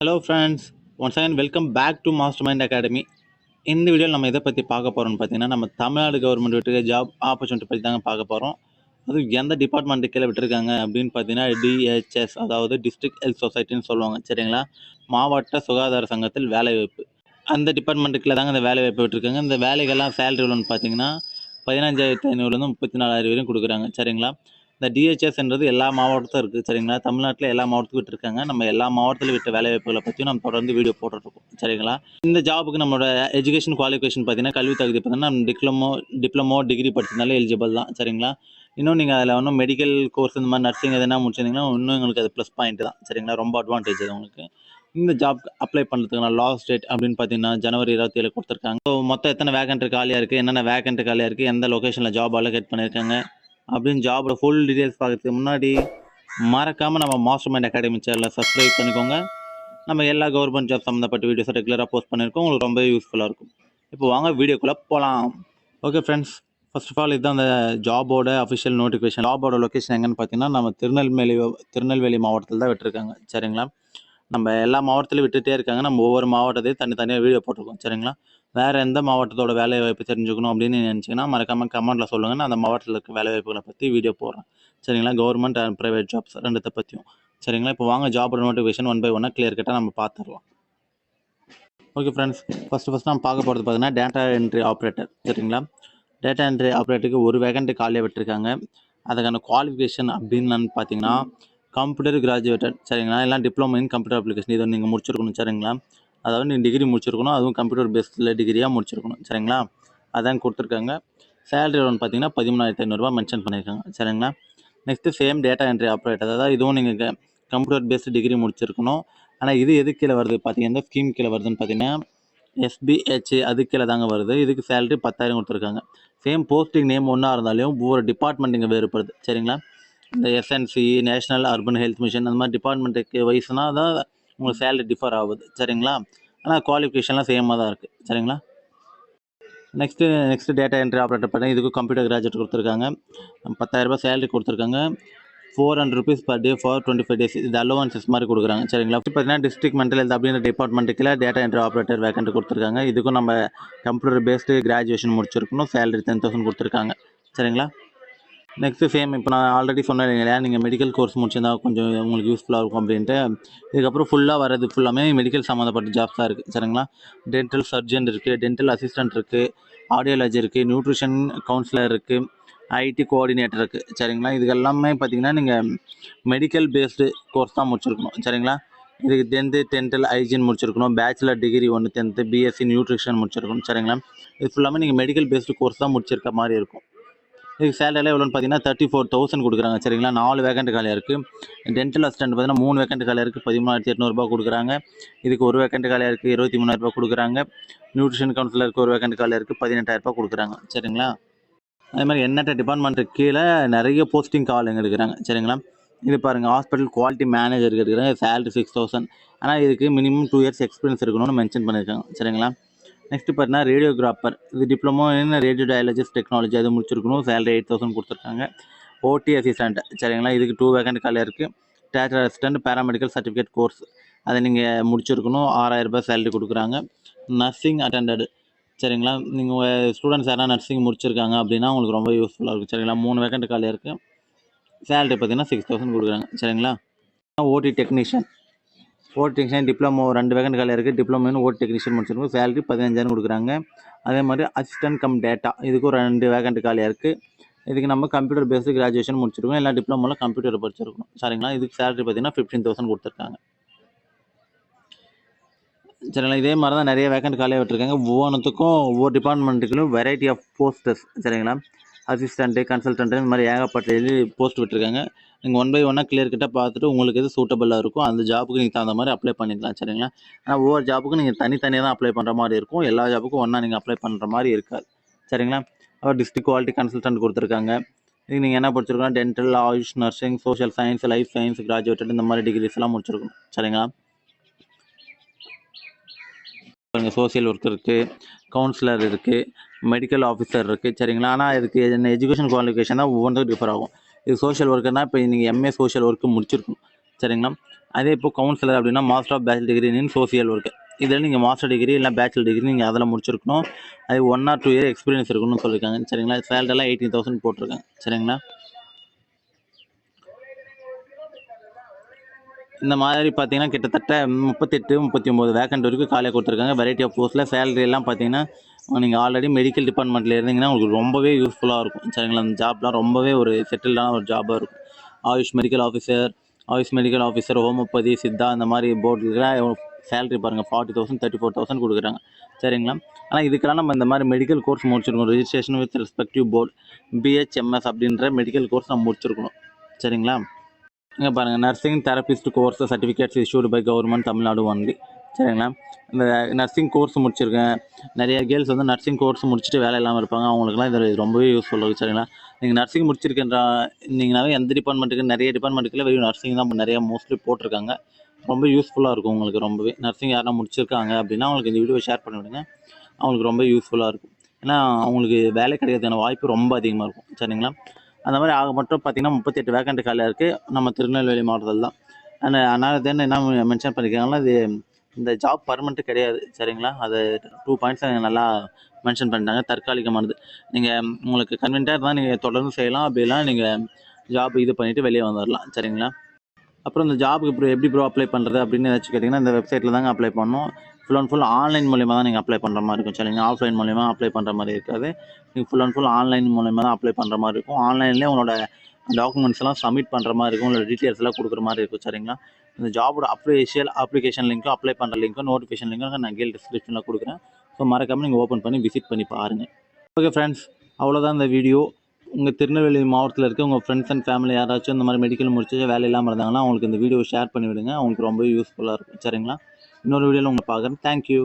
Hello friends, once again welcome back to Master Mind Academy. இந்த வீடியோவில் நம்ம எதை பற்றி பார்க்க போகிறோம்னு பார்த்தீங்கன்னா, நம்ம தமிழ்நாடு கவர்மெண்ட் விட்டு ஜாப் ஆப்பர்ச்சுனிட்டி பற்றி தாங்க பார்க்க போகிறோம். அது எந்த டிபார்ட்மெண்ட்டு கீழே விட்டுருக்காங்க அப்படின்னு பார்த்தீங்கன்னா, டிஹெச்எஸ், அதாவது டிஸ்ட்ரிக்ட் ஹெல்த் சொசைட்டின்னு சொல்லுவாங்க. சரிங்களா? மாவட்ட சுகாதார சங்கத்தில் வேலைவாய்ப்பு. அந்த டிபார்ட்மெண்ட்டுக்குள்ள தாங்க இந்த வேலைவாய்ப்பு விட்டுருக்காங்க. இந்த வேலைகள்லாம் சேலரி எவ்வளோன்னு பார்த்தீங்கன்னா 15,500லேருந்து 34,000 வரையும் கொடுக்குறாங்க. சரிங்களா? இந்த டிஹெச்எஸ்ன்றது எல்லா மாவட்டத்தும் இருக்குது. சரிங்களா? தமிழ்நாட்டில் எல்லா மாவட்டத்துக்கும் விட்டுருக்காங்க. நம்ம எல்லா மாவட்டத்தில் விட்ட வேலைவாய்ப்புகளை பற்றியும் நம்ம தொடர்ந்து வீடியோ போட்டுருக்கோம். சரிங்களா? இந்த ஜாபுக்கு நம்மளோட எஜுகேஷன் குவாலிஃபிகேஷன் பார்த்தீங்கன்னா, கல்வி தகுதி பார்த்தீங்கன்னா டிப்ளமோ டிகிரி படிச்சிருந்தாலே எலிஜிபிள் தான். சரிங்களா? இன்னும் நீங்கள் அதில் இன்னும் மெடிக்கல் கோர்ஸ் இந்த மாதிரி நர்சிங் எதனா முடிச்சிருந்தீங்கன்னா இன்னும் உங்களுக்கு அது ப்ளஸ் பாயிண்ட் தான். சரிங்களா? ரொம்ப அட்வான்டேஜ் அது உங்களுக்கு. இந்த ஜாப் அப்ளை பண்ணுறதுக்கான லாஸ்ட் டேட் அப்படின்னு பார்த்தீங்கன்னா ஜனவரி 27 கொடுத்துருக்காங்க. ஸோ மொத்தம் எத்தனை வேகண்ட் காலியாக இருக்குது, என்னென்ன வேகண்ட் காலியாக இருக்குது, எந்த லொக்கேஷனில் ஜாப் அலோகேட் பண்ணியிருக்காங்க அப்படின்னு ஜாபோட ஃபுல் டீட்டெயில்ஸ் பார்க்கறதுக்கு முன்னாடி மறக்காமல் நம்ம மாஸ்டர் மைண்ட் அகாடமி சேனலை சப்ஸ்கிரைப் பண்ணிக்கோங்க. நம்ம எல்லா கவர்மெண்ட் ஜாப் சம்மந்தப்பட்ட வீடியோஸை ரெகுலராக போஸ்ட் பண்ணியிருக்கோம். உங்களுக்கு ரொம்ப யூஸ்ஃபுல்லாக இருக்கும். இப்போ வாங்க வீடியோக்குள்ளே போகலாம். Okay friends, first of all இதுதான் அந்த ஜாபோட அஃபிஷியல் நோட்டிஃபிகேஷன். ஜாபோட லொக்கேஷன் எங்கன்னு பார்த்தீங்கன்னா, நம்ம திருநெல்வேலி மாவட்டத்தில் தான் விட்டுருக்காங்க. சரிங்களா? நம்ம எல்லா மாவட்டத்திலையும் விட்டுட்டே இருக்காங்க. நம்ம ஒவ்வொரு மாவட்டத்தையும் தனித்தனியாக வீடியோ போட்டிருக்கோம். சரிங்களா? வேறு எந்த மாவட்டத்தோட வேலை வாய்ப்பு தெரிஞ்சுக்கணும் அப்படின்னு நினச்சிங்கன்னா மறக்காமல் கமெண்ட்டில் சொல்லுங்கள். நான் அந்த மாவட்டத்தில் இருக்க வேலை வாய்ப்புகளை பற்றி வீடியோ போடுறேன். சரிங்களா? கவர்மெண்ட் அண்ட் ப்ரைவேட் ஜாப்ஸ் ரெண்டுத்தை பற்றியும். சரிங்களா? இப்போ வாங்க ஜாபோட நோட்டிஃபிகேஷன் ஒன் பை ஒன்னாக கிளியர் கட்டாக நம்ம பார்த்துடலாம். ஓகே ஃப்ரெண்ட்ஸ், ஃபஸ்ட்டு நம்ம பார்க்க போகிறது பார்த்தீங்கன்னா டேட்டா என்ட்ரி ஆப்ரேட்டர். சரிங்களா? டேட்டா என்ட்ரி ஆப்ரேட்டருக்கு ஒரு வேகண்ட் காலியாக விட்டுருக்காங்க. அதுக்கான குவாலிஃபிகேஷன் அப்படின்னு பார்த்தீங்கன்னா கம்ப்யூட்டர் கிராஜுவேட்டட். சரிங்களா? எல்லாம் டிப்ளமோ இன் கம்ப்யூட்டர் அப்ளிகேஷன் இதை நீங்கள் முடிச்சிருக்கணும். சரிங்களா? அதாவது நீங்கள் டிகிரி முடிச்சிருக்கணும், அதுவும் கம்ப்யூட்டர் பேஸ்டில் டிகிரியாக முடிச்சிருக்கணும். சரிங்களா? அதான் கொடுத்துருக்காங்க. சேலரி ஒன்று பார்த்தீங்கன்னா 13,500 மென்ஷன் பண்ணியிருக்காங்க. சரிங்களா? Next same data entry operator, அதாவது இதுவும் நீங்கள் கம்ப்யூட்டர் பேஸ்டு டிகிரி முடிச்சிருக்கணும். ஆனால் இது எது கீழே வருது பார்த்தீங்கன்னா, எந்த ஸ்கீம் கீழே வருதுன்னு பார்த்தீங்கன்னா எஸ்பிஹெச், அது கீழே தாங்க வருது. இதுக்கு சேலரி 10,000 கொடுத்துருக்காங்க. சேம் போஸ்டிங் நேம் ஒன்றா இருந்தாலும் ஒவ்வொரு டிபார்ட்மெண்ட் இங்கே வேறுபடுது. சரிங்களா? இந்த எஸ்என்சி, நேஷனல் அர்பன் ஹெல்த் மிஷன், அந்த மாதிரி டிபார்ட்மெண்ட்டுக்கு வைஸ்னா தான் உங்களுக்கு சேலரி டிஃபர் ஆகுது. சரிங்களா? ஆனால் குவாலிஃபிகேஷன்லாம் சேமாக தான் இருக்குது. சரிங்களா? நெக்ஸ்ட்டு டேட்டா என்ட்ரி ஆப்ரேட்டர் பார்த்தீங்கன்னா இதுக்கு கம்ப்யூட்டர் கிராஜுவேட் கொடுத்துருக்காங்க. 10,000 சேலரி கொடுத்துருக்காங்க. 400 rupees per day for 25 days. இது அலோவன்சஸ் மாதிரி கொடுக்குறாங்க. சரிங்களா? பார்த்தீங்கன்னா டிஸ்ட்ரிக்ட் மென்டல் ஹெல்த் அப்படின்ற டிபார்ட்மெண்ட்டுக்குள்ள டேட்டா என்ட்ரி ஆப்ரேட்டர் வேக்கண்ட் கொடுத்துருக்காங்க. இதுக்கும் நம்ம கம்ப்யூட்டர் பேஸ்டு கிராஜுவேஷன் முடிச்சிருக்கணும். சேலரி 10,000 கொடுத்துருக்காங்க. சரிங்களா? நெக்ஸ்ட்டு சேம் இப்போ நான் ஆல்ரெடி சொன்னேன் இல்லைங்களா, நீங்கள் மெடிக்கல் கோர்ஸ் முடிச்சிருந்தா கொஞ்சம் உங்களுக்கு யூஸ்ஃபுல்லாக இருக்கும் அப்படின்ட்டு. இதுக்கப்புறம் ஃபுல்லாக வரது ஃபுல்லாமே மெடிக்கல் சம்மந்தப்பட்ட ஜாப்ஸ் தான் இருக்குது. சரிங்களா? டென்டல் சர்ஜன் இருக்குது, டென்டல் அசிஸ்டன்ட் இருக்குது, ஆடியாலஜி இருக்குது, நியூட்ரிஷன் கவுன்சிலர் இருக்குது, ஐடி கோஆர்டினேட்டர் இருக்குது. சரிங்களா? இது எல்லாமே பார்த்தீங்கன்னா நீங்கள் மெடிக்கல் பேஸ்டு கோர்ஸ் தான் முடிச்சிருக்கணும். சரிங்களா? இதுக்கு டென்டல் ஹைஜீன் முடிச்சிருக்கணும், bachelor degree 10th BSc nutrition முடிச்சிருக்கணும். சரிங்களா? இது ஃபுல்லாமே நீங்கள் மெடிக்கல் பேஸ்டு கோர்ஸ் தான் முடிச்சிருக்க மாதிரி இருக்கும். இதுக்கு சேலரியில் எவ்வளோன்னு பார்த்தீங்கன்னா 34,000 கொடுக்குறாங்க. சரிங்களா? 4 வேகண்ட் காலியாக இருக்குது. டென்டல் அசிஸ்டன்ட் பார்த்தீங்கன்னா 3 வேகண்ட் காலியாக இருக்குது, 13,800 கொடுக்குறாங்க. இதுக்கு ஒரு வேகண்ட் காலியாக இருக்குது, 23,000 கொடுக்குறாங்க. நியூட்ரிஷன் கவுன்சிலருக்கு ஒரு வேகண்ட் காலியாக இருக்குது, 18,000 கொடுக்குறாங்க. சரிங்களா? அதே மாதிரி எண்ணற்ற டிபார்ட்மெண்ட்டுக்கு கீழே நிறைய போஸ்டிங் கால் எங்கே எடுக்கிறாங்க. சரிங்களா? இது பாருங்கள், ஹாஸ்பிட்டல் குவாலிட்டி மேனேஜருக்கு எடுக்கிறாங்க. சேலரி 6,000. ஆனால் இதுக்கு மினிமம் 2 இயர்ஸ் எக்ஸ்பீரியன்ஸ் இருக்கணும்னு மென்ஷன் பண்ணியிருக்காங்க. சரிங்களா? நெக்ஸ்ட்டு பார்த்தீங்கன்னா ரேடியோகிராஃபர், இது டிப்ளமோ இன் ரேடியோ டயாலஜிஸ்ட் டெக்னாலஜி, அது முடிச்சிருக்கணும். சேலரி 8,000 கொடுத்துருக்காங்க. ஓடி அசிஸ்டண்ட். சரிங்களா? இதுக்கு 2 வேகண்ட் காலியாக இருக்குது. Theatre assistant paramedical certificate course, அதை நீங்கள் முடிச்சிருக்கணும். 6,000 சேலரி கொடுக்குறாங்க. Nursing attended. சரிங்களா? நீங்கள் ஸ்டூடெண்ட்ஸ் யாரா நர்சிங் முடிச்சிருக்காங்க அப்படின்னா உங்களுக்கு ரொம்ப யூஸ்ஃபுல்லாக இருக்கும். சரிங்களா? 3 வேகண்ட் காலியாக இருக்குது. சேலரி பார்த்தீங்கன்னா 6,000 கொடுக்குறாங்க. சரிங்களா? ஓடி டெக்னீஷியன் டிப்ளமோ 2 வேகண்ட் காலியாக இருக்குது. டிப்ளமோ இன் ஓடி டெக்னீஷியன் முடிச்சிருக்கோம். சேலரி 15,000 கொடுக்குறாங்க. அதே மாதிரி அசிஸ்டன்ட் கம் டேட்டா, இதுக்கும் 2 வேகண்ட் காலியாக இருக்குது. இதுக்கு நம்ம கம்ப்யூட்டர் பேஸ்டு கிராஜுவேஷன் முடிச்சிருக்கோம். எல்லா டிப்ளமோவில் கம்ப்யூட்டர் படிச்சிருக்கணும். சரிங்களா? இதுக்கு சேலரி பார்த்தீங்கன்னா 15,000 கொடுத்துருக்காங்க. சரிங்களா? இதே மாதிரி தான் நிறைய வேகண்ட் காலியாக விட்டுருக்காங்க. ஒவ்வொன்றுத்துக்கும் ஒவ்வொரு டிபார்ட்மெண்ட்டுக்கும் வெரைட்டி ஆஃப் போஸ்டர்ஸ். சரிங்களா? அசிஸ்டண்ட்டு, கன்சல்டன்ட்டு, இந்த மாதிரி ஏகப்பட்ட போஸ்ட் விட்டுருக்காங்க. நீங்கள் ஒன் பை ஒன்னாக கிளியர் கிட்ட பார்த்துட்டு உங்களுக்கு எது சூட்டபுளாக இருக்கும் அந்த ஜாப்புக்கு நீங்கள் தகுந்த மாதிரி அப்ளை பண்ணிக்கலாம். சரிங்களா? ஆனால் ஒவ்வொரு ஜாப்புக்கும் நீங்கள் தனித்தனியாக தான் அப்ளை பண்ணுற மாதிரி இருக்கும். எல்லா ஜாப்புக்கும் ஒன்றா நீங்கள் அப்ளை பண்ணுற மாதிரி இருக்காது. சரிங்களா? அப்புறம் டிஸ்ட்ரிக்ட் குவாலிட்டி கன்சல்டன்ட் கொடுத்துருக்காங்க. இதுக்கு நீங்கள் என்ன படிச்சிருக்கோம், dental, AYUSH, nursing, social science, life science graduated, இந்த மாதிரி டிகிரிஸ் எல்லாம் முடிச்சிருக்கணும். சரிங்களா? சோசியல் ஒர்க் இருக்குது, கவுன்சிலர் இருக்குது, மெடிக்கல் ஆஃபீஸர் இருக்குது. சரிங்களா? ஆனால் இதுக்கு என்ன எஜுகேஷன் குவாலிஃபிகேஷன் தான் ஒவ்வொன்றும் டிஃபர் ஆகும். இது சோஷியல் ஒர்க்குன்னா இப்போ நீங்கள் எம்ஏ சோஷியல் ஒர்க்கு முடிச்சிருக்கணும். சரிங்களா. அதே இப்போ கவுன்சிலர் அப்படின்னா master of bachelor degree in social work. இதில் நீங்கள் மாஸ்டர் டிகிரி இல்லை பேச்சுலர் டிகிரி நீங்கள் அதில் முடிச்சிருக்கணும். அது 1 or 2 year எக்ஸ்பீரியன்ஸ் இருக்கணும்னு சொல்லியிருக்காங்க. சரிங்களா. சேலரியெல்லாம் 18,000 போட்டிருக்காங்க. சரிங்களா. இந்த மாதிரி பார்த்தீங்கன்னா கிட்டத்தட்ட 38, 39 வேக்கண்ட் வரைக்கும் காலியாக கொடுத்துருக்காங்க. வெரைட்டி ஆஃப் போஸ்ட்டில் சேலரி எல்லாம் பார்த்தீங்கன்னா நீங்கள் ஆல்ரெடி மெடிக்கல் டிபார்ட்மெண்ட்டில் இருந்தீங்கன்னா உங்களுக்கு ரொம்பவே யூஸ்ஃபுல்லாக இருக்கும். சரிங்களா. அந்த ஜாப்லாம் ரொம்பவே ஒரு செட்டில்டான ஒரு ஜாபாக இருக்கும். AYUSH medical officer, homeopathy, Siddha அந்த மாதிரி போர்டுலாம் சேலரி பாருங்கள் 40,000, 34,000 கொடுக்குறாங்க. சரிங்களா. ஆனால் இதுக்கெல்லாம் நம்ம இந்த மாதிரி மெடிக்கல் கோர்ஸ் முடிச்சிருக்கணும். Registration with respective board BHMS அப்படின்ற மெடிக்கல் கோர்ஸ் நம்ம முடிச்சிருக்கணும். சரிங்களா. இங்கே பாருங்கள், nursing therapist course certificates issued by government Tamil Nadu only. சரிங்களா. இந்த நர்சிங் கோர்ஸ் முடிச்சிருக்கேன். நிறைய கேர்ள்ஸ் வந்து நர்சிங் கோர்ஸ் முடிச்சுட்டு வேலை இல்லாமல் இருப்பாங்க. அவங்களுக்குலாம் இது ரொம்பவே யூஸ்ஃபுல்லாக இருக்குது. சரிங்களா. நீங்கள் நர்சிங் முடிச்சிருக்கிங்கனாவே எந்த டிபார்ட்மெண்ட்டுக்கு நிறைய டிபார்ட்மெண்ட்டுக்குள்ள வெறும் நர்சிங் தான் நிறைய மோஸ்ட்லி போட்டிருக்காங்க. ரொம்ப யூஸ்ஃபுல்லாக இருக்கும் உங்களுக்கு. ரொம்பவே நர்சிங் யாரெல்லாம் முடிச்சிருக்காங்க அப்படின்னா அவங்களுக்கு இந்த வீடியோ ஷேர் பண்ணி விடுங்க. அவங்களுக்கு ரொம்ப யூஸ்ஃபுல்லாக இருக்கும். ஏன்னா அவங்களுக்கு வேலை கிடைக்கிறதுக்கான வாய்ப்பு ரொம்ப அதிகமாக இருக்கும். சரிங்களா. அந்த மாதிரி ஆக மட்டும் பார்த்தீங்கன்னா 38 வேக்கண்ட் காலியாக இருக்குது நம்ம திருநெல்வேலி மாவட்டத்தில் தான். அதனால் என்ன மென்ஷன் பண்ணியிருக்காங்கன்னா இது இந்த ஜாப் பர்மனெண்ட்டு கிடையாது. சரிங்களா. அது 2 பாயிண்ட்ஸ் நல்லா மென்ஷன் பண்ணிட்டாங்க. தற்காலிகமானது. நீங்கள் உங்களுக்கு கன்வீனியன்ட்டாக இருந்தால் நீங்கள் தொடர்ந்து செய்யலாம். அப்படிலாம் நீங்கள் ஜாப் இது பண்ணிவிட்டு வெளியே வந்துடலாம். சரிங்களா. அப்புறம் இந்த ஜாபுக்கு எப்படி அப்ளை பண்ணுறது அப்படின்னு ஏதாச்சும் கேட்டிங்கன்னா இந்த வெப்சைட்டில் தாங்க அப்ளை பண்ணணும். ஃபுல் அண்ட் ஃபுல் ஆன்லைன் மூலிமா தான் நீங்கள் அப்ளை பண்ணுற மாதிரி இருக்கும். சரிங்களா. ஆஃப்லைன் மூலிமா அப்ளை பண்ணுற மாதிரி இருக்காது. நீங்கள் ஃபுல் அண்ட் ஃபுல் ஆன்லைன் மூலிமா தான் அப்ளை பண்ணுற மாதிரி இருக்கும். ஆன்லைன்லேயே உங்களோட டாக்குமெண்ட்ஸ் எல்லாம் சப்மிட் பண்ணுற மாதிரி இருக்கும். உங்களோட டீட்டெயில்ஸ் எல்லாம் கொடுக்குற மாதிரி இருக்கும். சரிங்களா. இந்த ஜாபோட அப்ளிகேஷன் லிங்க்கும் அப்ளை பண்ணுற லிங்க்கும் நோட்டிஃபிகேஷன் லிங்க்கும் நான் கீழே டிஸ்கிரிப்ஷனில் கொடுக்குறேன். ஸோ மறக்காமல் நீங்கள் ஓப்பன் பண்ணி விசிட் பண்ணி பாருங்கள். ஓகே ஃப்ரெண்ட்ஸ், அவ்வளோதான் இந்த வீடியோ. உங்கள் திருநெல்வேலி மாவட்டத்தில் இருக்க உங்கள் ஃப்ரெண்ட்ஸ் அண்ட் ஃபேமிலி யாராச்சும் இந்த மாதிரி மெடிக்கல் முடிச்சு வேலை இல்லாமல் இருந்தாங்கன்னா அவங்களுக்கு இந்த வீடியோ ஷேர் பண்ணி விடுங்க. அவங்களுக்கு ரொம்ப யூஸ்ஃபுல்லாக இருக்கும். சரிங்களா. இன்னொரு வீடியோவில் உங்களை பார்க்குறேன். தேங்க்யூ.